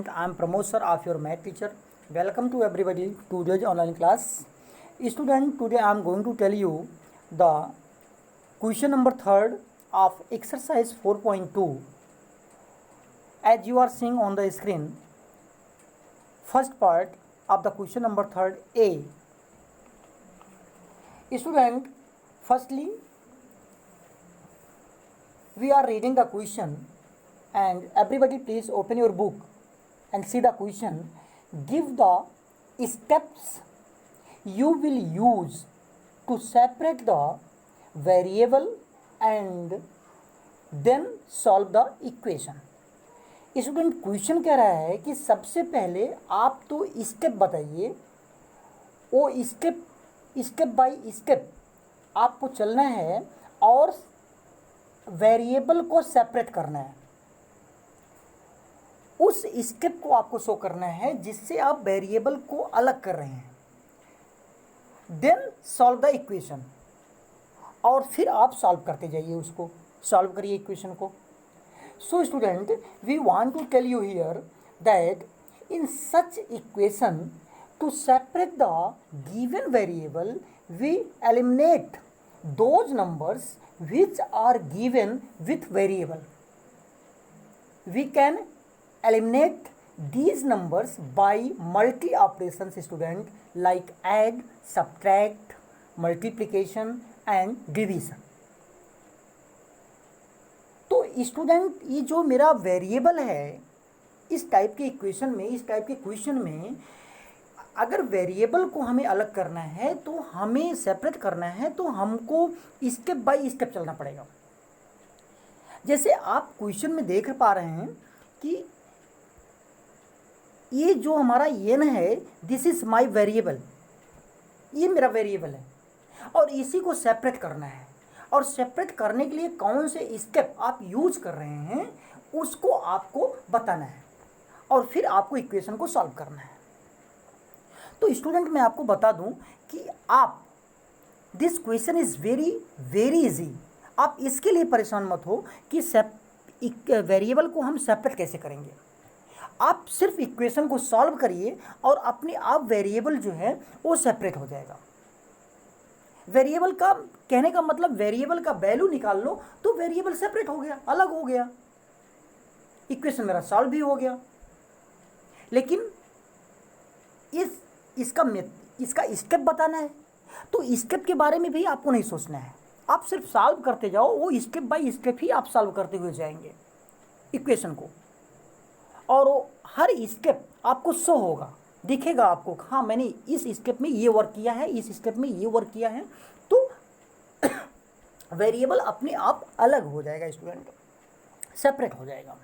I am Pramod sir of your math teacher. Welcome to everybody to today's online class. Student, today I am going to tell you the question number 3rd of exercise 4.2. As you are seeing on the screen, first part of the question number 3rd A. Student, firstly we are reading the question, and everybody please open your book and see the question. Give the steps you will use to separate the variable and then solve the equation. Student question कह रहा है कि सबसे पहले आप तो step बताइए, वो स्टेप बाय स्टेप आपको चलना है और वेरिएबल को सेपरेट करना है। उस स्टेप को आपको शो करना है जिससे आप वेरिएबल को अलग कर रहे हैं। देन सॉल्व द इक्वेशन, और फिर आप सॉल्व करते जाइए, उसको सॉल्व करिए इक्वेशन को। So student, we want to tell you here that in such equation to separate the given variable we eliminate those numbers which are given with variable. We can eliminate these numbers by multi operations, student, like add, subtract, multiplication and division. तो student, ये जो मेरा variable है इस type के equation में, इस type के क्वेश्चन में, अगर वेरिएबल को हमें अलग करना है तो हमें सेपरेट करना है तो हमको स्टेप बाय स्टेप चलना पड़ेगा। जैसे आप क्वेश्चन में देख पा रहे हैं कि ये जो हमारा n है, दिस इज माय वेरिएबल, ये मेरा वेरिएबल है और इसी को सेपरेट करना है। और सेपरेट करने के लिए कौन से स्टेप आप यूज कर रहे हैं उसको आपको बताना है और फिर आपको इक्वेशन को सॉल्व करना है। तो स्टूडेंट, मैं आपको बता दूं कि आप this question is very easy. आप इसके लिए परेशान मत हो कि वेरिएबल को हम सेपरेट कैसे करेंगे। आप सिर्फ इक्वेशन को सॉल्व करिए और अपने आप वेरिएबल जो है वो सेपरेट हो जाएगा। वेरिएबल का कहने का मतलब वेरिएबल का वैल्यू निकाल लो तो वेरिएबल सेपरेट हो गया, अलग हो गया, इक्वेशन मेरा सॉल्व भी हो गया। लेकिन इसका स्टेप बताना है तो स्टेप के बारे में भी आपको नहीं सोचना है, आप सिर्फ सॉल्व करते जाओ, वो स्टेप बाय स्टेप ही आप सॉल्व करते हुए जाएंगे इक्वेशन को, और वो हर स्टेप आपको शो होगा, दिखेगा आपको, हाँ मैंने इस स्टेप में ये वर्क किया है, इस स्टेप में ये वर्क किया है। तो वेरिएबल अपने आप अलग हो जाएगा स्टूडेंट, सेपरेट हो जाएगा।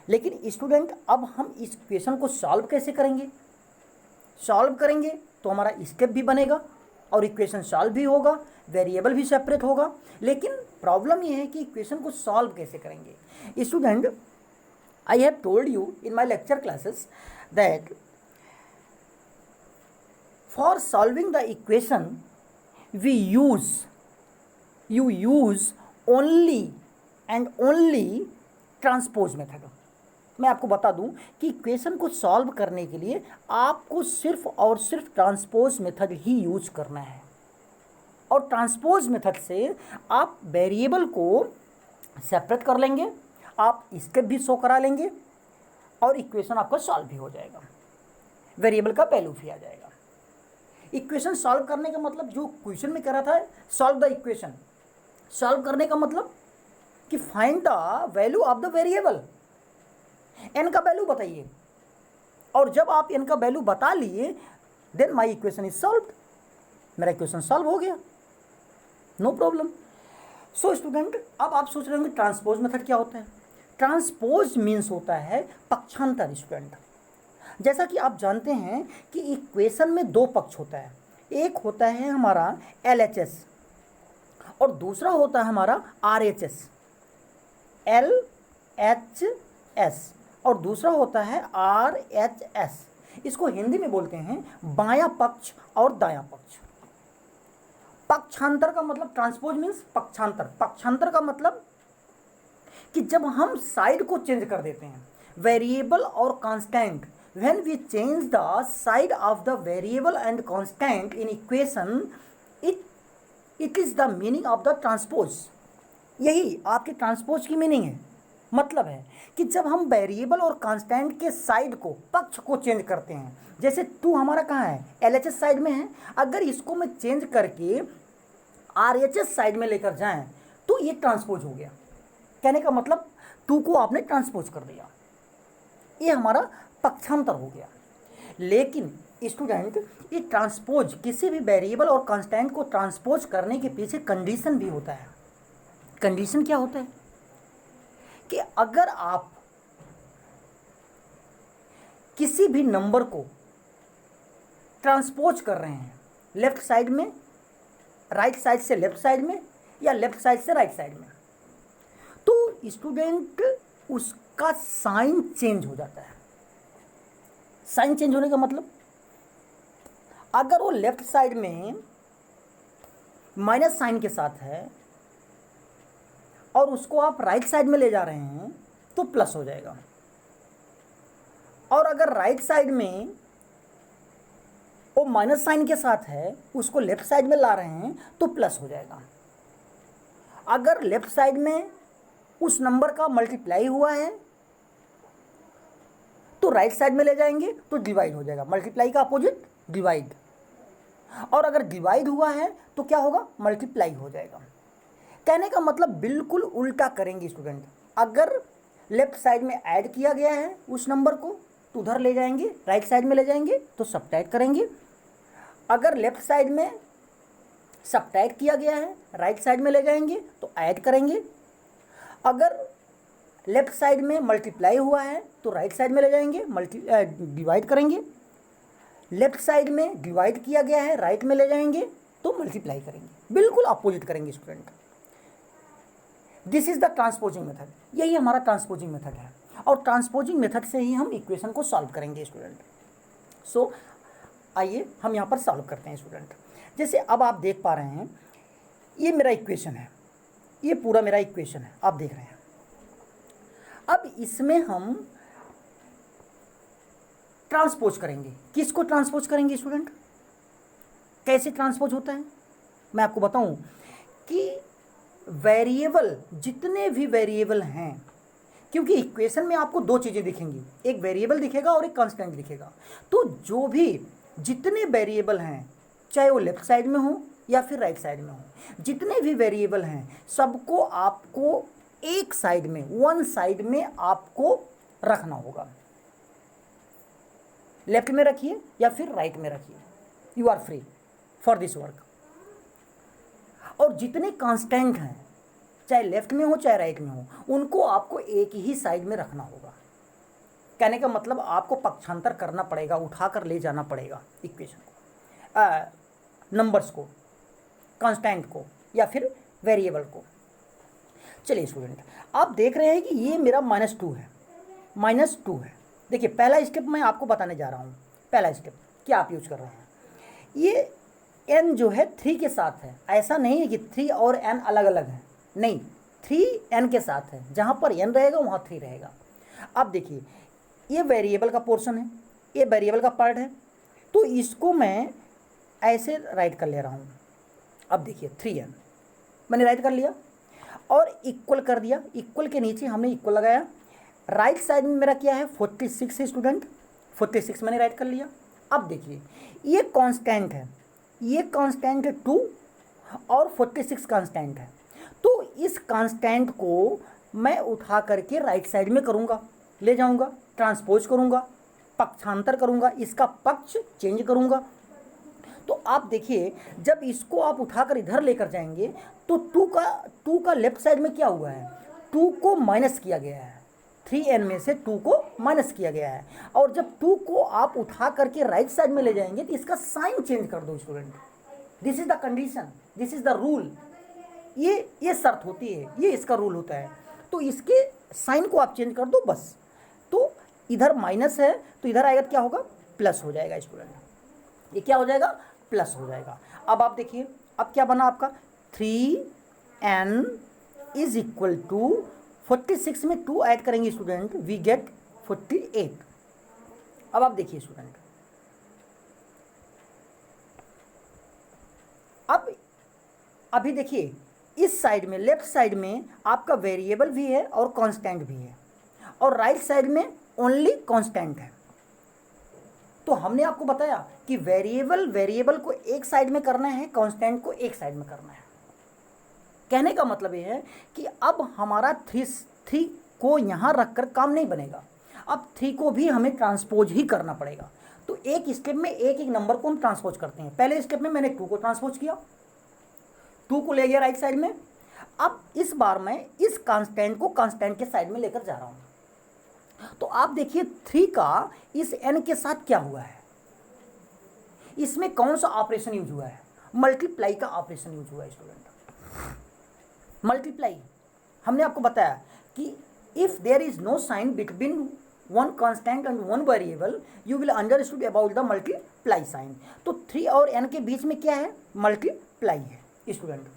लेकिन स्टूडेंट, अब हम इस इक्वेशन को सॉल्व कैसे करेंगे? सॉल्व करेंगे तो हमारा स्टेप भी बनेगा और इक्वेशन सॉल्व भी होगा, वेरिएबल भी सेपरेट होगा। लेकिन प्रॉब्लम ये है कि इक्वेशन को सॉल्व कैसे करेंगे। Student, I have told you in my lecture classes that for solving the equation you use only and only transpose method. मैं आपको बता दूं कि इक्वेशन को सॉल्व करने के लिए आपको सिर्फ और सिर्फ ट्रांसपोज मेथड ही यूज करना है, और ट्रांसपोज मेथड से आप वेरिएबल को सेपरेट कर लेंगे, आप स्टेप भी शो करा लेंगे और इक्वेशन आपका सॉल्व भी हो जाएगा, वेरिएबल का वैल्यू भी आ जाएगा। इक्वेशन सॉल्व करने का मतलब जो क्वेश्चन में कह रहा था, सॉल्व द इक्वेशन, सॉल्व करने का मतलब कि find the value of the variable, n का वैल्यू बताइए, और जब आप n का वैल्यू बता लिए then my equation is solved, मेरा इक्वेशन सॉल्व हो गया, नो प्रॉब्लम। सो स्टूडेंट, अब आप सोच रहे होंगे ट्रांसपोज मेथड क्या होता है। ट्रांसपोज मीन्स होता है पक्षांतर। स्टूडेंट, जैसा कि आप जानते हैं कि इक्वेशन में दो पक्ष होता है, एक होता है हमारा LHS और दूसरा होता है हमारा RHS, LHS और दूसरा होता है RHS। इसको हिंदी में बोलते हैं बायां पक्ष और दायां पक्ष। पक्षांतर का मतलब, ट्रांसपोज मीन्स पक्षांतर, पक्षांतर का मतलब कि जब हम साइड को चेंज कर देते हैं, वेरिएबल और constant, when we change the side of the variable and constant in equation, it it is the meaning of the transpose. यही आपके ट्रांसपोज की मीनिंग है। मतलब है कि जब हम वेरिएबल और कांस्टेंट के साइड को, पक्ष को चेंज करते हैं, जैसे टू हमारा कहाँ है, LHS साइड में है, अगर इसको मैं चेंज करके RHS साइड में लेकर जाएं तो ये ट्रांसपोज हो गया। कहने का मतलब टू को आपने ट्रांसपोज कर दिया, ये हमारा पक्षांतर हो गया। लेकिन स्टूडेंट, ये ट्रांसपोज, किसी भी वेरिएबल और कांस्टेंट को ट्रांसपोज करने के पीछे कंडीशन भी होता है। कंडीशन क्या होता है कि अगर आप किसी भी नंबर को ट्रांसपोज कर रहे हैं लेफ्ट साइड में, राइट साइड से लेफ्ट साइड में, या लेफ्ट साइड से राइट साइड में, तो स्टूडेंट उसका साइन चेंज हो जाता है। साइन चेंज होने का मतलब, अगर वो लेफ्ट साइड में माइनस साइन के साथ है और उसको आप राइट साइड में ले जा रहे हैं तो प्लस हो जाएगा, और अगर राइट साइड में वो माइनस साइन के साथ है, उसको लेफ्ट साइड में ला रहे हैं तो प्लस हो जाएगा। अगर लेफ्ट साइड में उस नंबर का मल्टीप्लाई हुआ है तो राइट साइड में ले जाएंगे तो डिवाइड हो जाएगा। मल्टीप्लाई का अपोजिट डिवाइड, और अगर डिवाइड हुआ है तो क्या होगा, मल्टीप्लाई हो जाएगा। कहने का मतलब बिल्कुल उल्टा करेंगे स्टूडेंट। अगर लेफ्ट साइड में ऐड किया गया है उस नंबर को तो उधर ले जाएंगे, राइट साइड में ले जाएंगे तो सब्ट्रैक्ट करेंगे। अगर लेफ्ट साइड में सब्ट्रैक्ट किया गया है, राइट साइड में ले जाएंगे तो ऐड करेंगे। अगर लेफ्ट साइड में मल्टीप्लाई हुआ है तो राइट साइड में ले जाएंगे, डिवाइड करेंगे। लेफ्ट साइड में डिवाइड किया गया है, राइट में ले जाएंगे तो मल्टीप्लाई करेंगे। बिल्कुल अपोजिट करेंगे student. This is the transposing method. यही हमारा ट्रांसपोजिंग मेथड है, और ट्रांसपोजिंग मेथड से ही हम इक्वेशन को सॉल्व करेंगे स्टूडेंट। सो आइए हम यहाँ पर सॉल्व करते हैं स्टूडेंट। जैसे अब आप देख पा रहे हैं, ये मेरा इक्वेशन है, ये पूरा मेरा इक्वेशन है, आप देख रहे हैं। अब इसमें हम ट्रांसपोज करेंगे। किसको ट्रांसपोज करेंगे स्टूडेंट? कैसे ट्रांसपोज होता है मैं आपको बताऊं कि वेरिएबल, जितने भी वेरिएबल हैं, क्योंकि इक्वेशन में आपको दो चीज़ें दिखेंगी, एक वेरिएबल दिखेगा और एक कांस्टेंट दिखेगा। तो जो भी जितने वेरिएबल हैं, चाहे वो लेफ्ट साइड में हो या फिर राइट साइड में हो, जितने भी वेरिएबल हैं सबको आपको एक साइड में, वन साइड में आपको रखना होगा। लेफ्ट में रखिए या फिर राइट में रखिए, you are free for this work. और जितने कांस्टेंट हैं, चाहे लेफ्ट में हो चाहे राइट में हो, उनको आपको एक ही साइड में रखना होगा। कहने का मतलब आपको पक्षांतर करना पड़ेगा, उठाकर ले जाना पड़ेगा इक्वेशन को, नंबर्स को, कांस्टेंट को या फिर वेरिएबल को। चलिए स्टूडेंट, आप देख रहे हैं कि ये मेरा -2 है, -2 है। देखिए पहला स्टेप मैं आपको बताने जा रहा हूँ। पहला स्टेप क्या आप यूज कर रहे हैं, ये n जो है 3 के साथ है। ऐसा नहीं है कि 3 और n अलग अलग हैं, नहीं, 3 n के साथ है। जहाँ पर n रहेगा वहाँ 3 रहेगा। अब देखिए ये वेरिएबल का पोर्शन है, ये वेरिएबल का पार्ट है, तो इसको मैं ऐसे राइट कर ले रहा हूँ। अब देखिए 3n मैंने राइट कर लिया और इक्वल कर दिया। इक्वल के नीचे हमने इक्वल लगाया। राइट साइड में मेरा क्या है, 46 है स्टूडेंट, 46 मैंने राइट कर लिया। अब देखिए ये कांस्टेंट है, ये कांस्टेंट है 2 और 46 कांस्टेंट है। तो इस कांस्टेंट को मैं उठा करके राइट साइड में करूँगा, ले जाऊँगा, ट्रांसपोज करूँगा, पक्षांतर करूँगा, इसका पक्ष चेंज करूँगा। तो आप देखिए जब इसको आप उठाकर इधर लेकर जाएंगे तो 2 का लेफ्ट साइड में क्या हुआ है, 2 को माइनस किया गया है, 3n में से 2 को माइनस किया गया है। और जब 2 को आप उठा करके राइट साइड में ले जाएंगे तो इसका साइन चेंज कर दो student. This is the condition, this is the rule. ये शर्त होती है, ये इसका रूल होता है। तो इसके साइन को आप चेंज कर दो बस। तो इधर माइनस है तो इधर आएगा तो क्या होगा, प्लस हो जाएगा स्टूडेंट। ये क्या हो जाएगा, प्लस हो जाएगा। अब आप देखिए अब क्या बना आपका, 3n इज इक्वल टू 46 में 2 ऐड करेंगे स्टूडेंट, वी गेट 48। अब आप देखिए स्टूडेंट, अब अभी देखिए इस साइड में, लेफ्ट साइड में आपका वेरिएबल भी है और कांस्टेंट भी है, और राइट साइड में ओनली कांस्टेंट है। तो हमने आपको बताया कि वेरिएबल को एक साइड में करना है, कांस्टेंट को एक साइड में करना है। कहने का मतलब ये है कि अब हमारा थ्री को यहाँ रखकर काम नहीं बनेगा, अब थ्री को भी हमें ट्रांसपोज ही करना पड़ेगा। तो एक स्टेप में एक एक नंबर को हम ट्रांसपोज करते हैं। पहले स्टेप में मैंने 2 को ट्रांसपोज किया, 2 को ले गया राइट साइड में। अब इस बार मैं इस कांस्टेंट को कांस्टेंट के साइड में लेकर जा रहा हूं। तो आप देखिए 3 का इस n के साथ क्या हुआ है, इसमें कौन सा ऑपरेशन यूज हुआ है? मल्टीप्लाई का ऑपरेशन यूज हुआ है स्टूडेंट। मल्टीप्लाई हमने आपको बताया कि if there is no sign between one constant and one variable you will understood about the multiply sign. तो 3 और n के बीच में क्या है? मल्टीप्लाई है स्टूडेंट।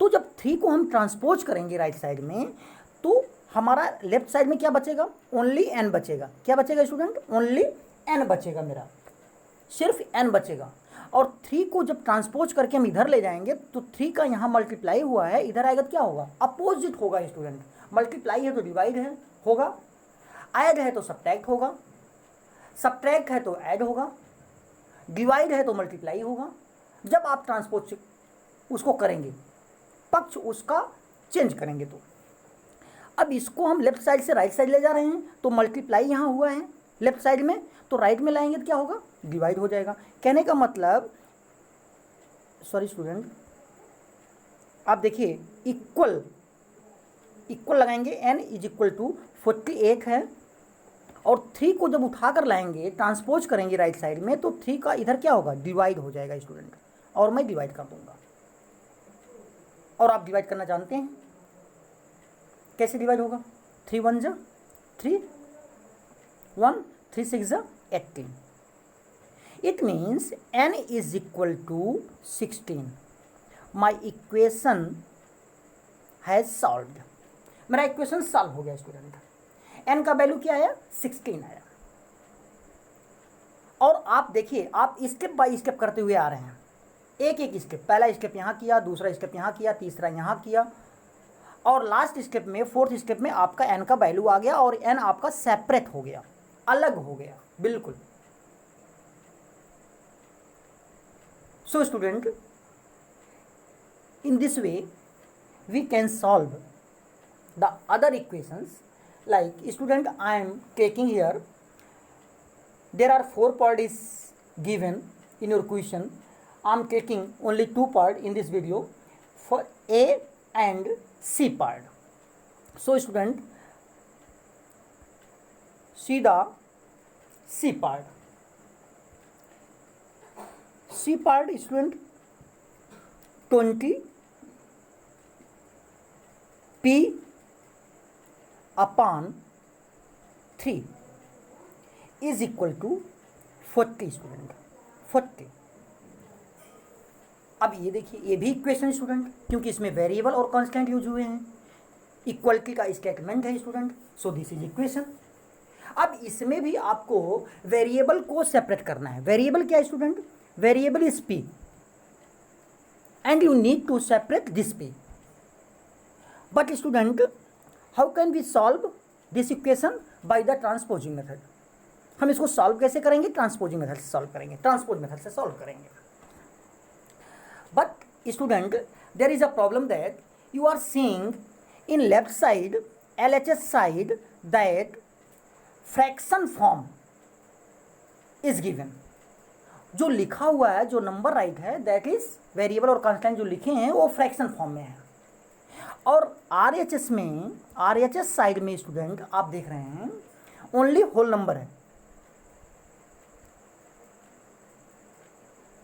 तो जब 3 को हम ट्रांसपोज करेंगे राइट साइड में, तो हमारा लेफ्ट साइड में क्या बचेगा? ओनली n बचेगा। क्या बचेगा स्टूडेंट? ओनली n बचेगा, मेरा सिर्फ n बचेगा। और 3 को जब ट्रांसपोज करके हम इधर ले जाएंगे तो 3 का यहाँ मल्टीप्लाई हुआ है, इधर आएगा तो क्या होगा? अपोजिट होगा स्टूडेंट। मल्टीप्लाई है तो डिवाइड है होगा, ऐड है तो सब्ट्रैक्ट होगा, सब्ट्रैक्ट है तो ऐड होगा, डिवाइड है तो मल्टीप्लाई होगा। जब आप ट्रांसपोज उसको करेंगे, पक्ष उसका चेंज करेंगे, तो अब इसको हम लेफ्ट साइड से राइट साइड ले जा रहे हैं, तो मल्टीप्लाई यहाँ हुआ है लेफ्ट साइड में, तो राइट में लाएंगे तो क्या होगा? डिवाइड हो जाएगा। कहने का मतलब, सॉरी स्टूडेंट, आप देखिए इक्वल लगाएंगे, n इज इक्वल टू 48 है, और 3 को जब उठाकर लाएंगे ट्रांसपोज करेंगे राइट साइड में, तो 3 का इधर क्या होगा? डिवाइड हो जाएगा स्टूडेंट, और मैं डिवाइड कर दूंगा। और आप डिवाइड करना जानते हैं कैसे डिवाइड होगा? 3 1 जा 3, 1 3 6 जा 18। It means n is equal to 16. My equation has solved. मेरा इक्वेशन सॉल्व हो गया स्टूडेंट। n का वैल्यू क्या आया? 16 आया। और आप देखिए, आप स्टेप बाय स्टेप करते हुए आ रहे हैं, एक एक स्टेप। पहला स्टेप यहाँ किया, दूसरा स्टेप यहाँ किया, तीसरा यहाँ किया, और लास्ट स्टेप में, फोर्थ स्टेप में आपका n का वैल्यू आ गया, और n आपका सेपरेट हो गया, अलग हो गया बिल्कुल। So student, in this way we can solve the other equations. Like student, I am taking here, there are 4 parts is given in your question. I am taking only 2 parts in this video, for A and C part. So student, see the C part. C part student, 20 P upon 3 is equal to 40 student, 40। अब ये देखिए, ये भी equation student, क्योंकि इसमें variable और constant use हुए हैं, इक्वलिटी का स्टेटमेंट है student. So this is equation. अब इसमें भी आपको वेरिएबल को सेपरेट करना है। वेरिएबल क्या है student? Variable is p and you need to separate this p. But student, how can we solve this equation? By the transposing method. हम इसको सॉल्व कैसे करेंगे? ट्रांसपोजिंग मेथड से सॉल्व करेंगे, ट्रांसपोज मेथड से सॉल्व करेंगे। But student, there is a problem that you are seeing in left side, LHS side, that fraction form is given. जो लिखा हुआ है, जो नंबर राइट है, दैट इज वेरिएबल और कांस्टेंट जो लिखे हैं वो फ्रैक्शन फॉर्म में है। और RHS में, RHS साइड में स्टूडेंट आप देख रहे हैं ओनली होल नंबर है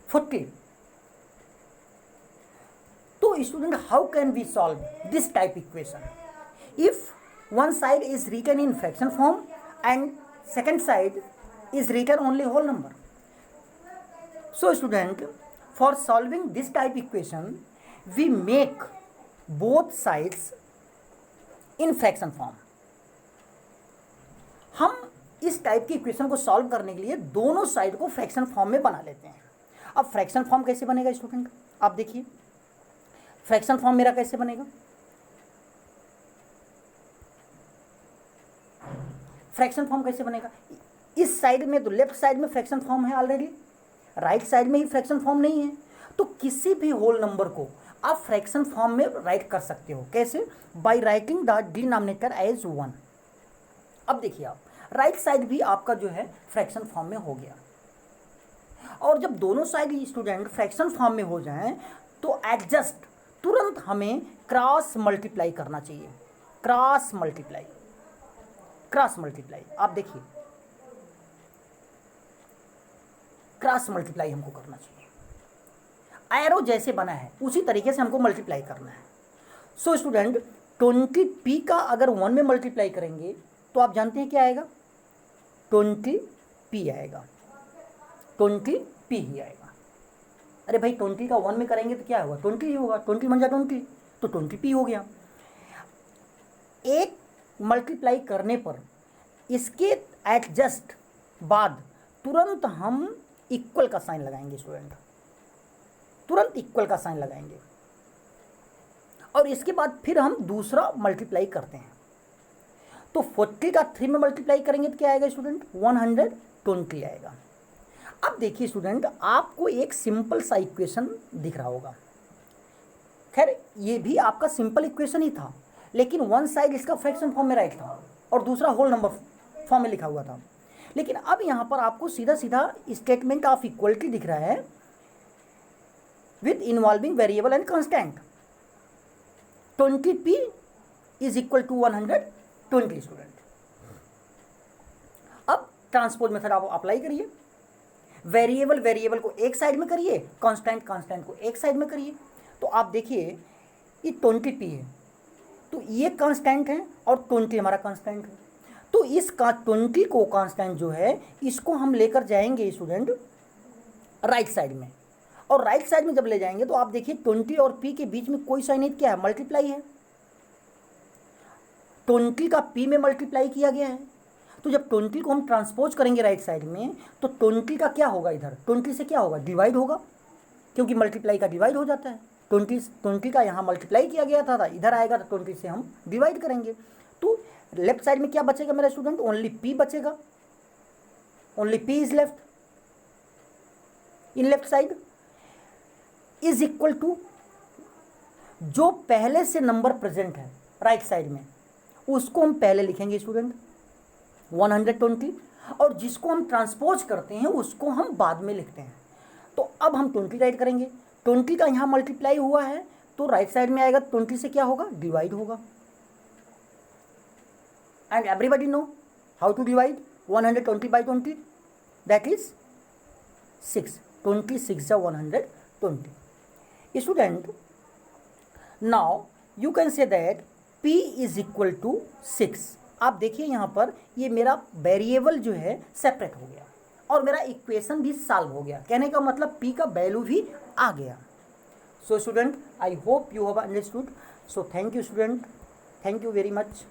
40। तो student, how can we solve this type equation? If one side is written in fraction form and second side is written only whole number. So student, for solving this type equation, we make both sides in fraction form. हम इस type की equation को solve करने के लिए दोनों side को fraction form में बना लेते हैं। अब फ्रैक्शन फॉर्म कैसे बनेगा स्टूडेंट, आप देखिए फ्रैक्शन फॉर्म मेरा कैसे बनेगा। फ्रैक्शन फॉर्म कैसे बनेगा, इस साइड में तो लेफ्ट साइड में फ्रैक्शन फॉर्म है ऑलरेडी, राइट साइड में ही फ्रैक्शन फॉर्म नहीं है। तो किसी भी होल नंबर को आप फ्रैक्शन फॉर्म में राइट कर सकते हो। कैसे, by writing the denominator as 1। अब देखिए आप राइट साइड भी आपका जो है फ्रैक्शन फॉर्म में हो गया। और जब दोनों साइड स्टूडेंट फ्रैक्शन फॉर्म में हो जाएं तो एडजस्ट तुरंत हमें क्रॉस मल्टीप्लाई करना चाहिए। क्रॉस मल्टीप्लाई, क्रॉस मल्टीप्लाई, आप देखिए क्रॉस मल्टीप्लाई हमको करना चाहिए। एरो जैसे बना है उसी तरीके से हमको मल्टीप्लाई करना है। सो स्टूडेंट 20p का अगर 1 में मल्टीप्लाई करेंगे तो आप जानते हैं क्या आएगा, 20p आएगा, 20p ही आएगा। अरे भाई 20 का 1 में करेंगे तो क्या होगा, 20 ही होगा, 20 बन जाए 20 तो 20p हो गया। एक मल्टीप्लाई करने पर इसके एडजस्ट बाद तुरंत हम इक्वल का साइन लगाएंगे स्टूडेंट, तुरंत इक्वल का साइन लगाएंगे और इसके बाद फिर हम दूसरा मल्टीप्लाई करते हैं। तो 40 का 3 में मल्टीप्लाई करेंगे तो क्या आएगा स्टूडेंट, 120 आएगा। अब देखिए स्टूडेंट आपको एक सिंपल सा इक्वेशन दिख रहा होगा। खैर ये भी आपका सिंपल इक्वेशन ही था, लेकिन वन साइड इसका फ्रैक्शन फॉर्म में राइट था और दूसरा होल नंबर फॉर्म में लिखा हुआ था। लेकिन अब यहाँ पर आपको सीधा सीधा स्टेटमेंट ऑफ इक्वलिटी दिख रहा है with involving variable and constant. 20p is equal to 120 student. अब ट्रांसपोज मेथड आप अप्लाई करिए, वेरिएबल वेरिएबल को एक साइड में करिए, कांस्टेंट कांस्टेंट को एक साइड में करिए। तो आप देखिए ये 20p है तो ये कांस्टेंट है और 20 हमारा कांस्टेंट है। तो इस 20 को कांस्टेंट जो है इसको हम लेकर जाएंगे स्टूडेंट राइट साइड में, और राइट साइड में जब ले जाएंगे तो आप देखिए 20 और p के बीच में कोई साइन क्या है, मल्टीप्लाई है। 20 का p में मल्टीप्लाई किया गया है। तो जब 20 को हम ट्रांसपोज करेंगे राइट साइड में तो 20 का क्या होगा, इधर 20 से क्या होगा, डिवाइड होगा, क्योंकि मल्टीप्लाई का डिवाइड हो जाता है। 20 का यहाँ मल्टीप्लाई किया गया था इधर आएगा तो 20 से हम डिवाइड करेंगे। तो लेफ्ट साइड में क्या बचेगा मेरा स्टूडेंट, ओनली p बचेगा, only p is left in left side is equal to जो पहले से नंबर प्रेजेंट है राइट साइड में उसको हम पहले लिखेंगे स्टूडेंट 120, और जिसको हम ट्रांसपोज करते हैं उसको हम बाद में लिखते हैं। तो अब हम 20 राइट करेंगे, 20 का यहाँ मल्टीप्लाई हुआ है तो राइट साइड में आएगा, 20 से क्या होगा, डिवाइड होगा। And everybody know how to divide 120 by 20, that is 6, 26 जा 120 student. Now you can say that p is equal to 6। आप देखिए यहाँ पर ये मेरा वेरिएबल जो है सेपरेट हो गया और मेरा इक्वेशन भी सॉल्व हो गया। कहने का मतलब p का वैल्यू भी आ गया। So student I hope you have understood. So thank you student, thank you very much.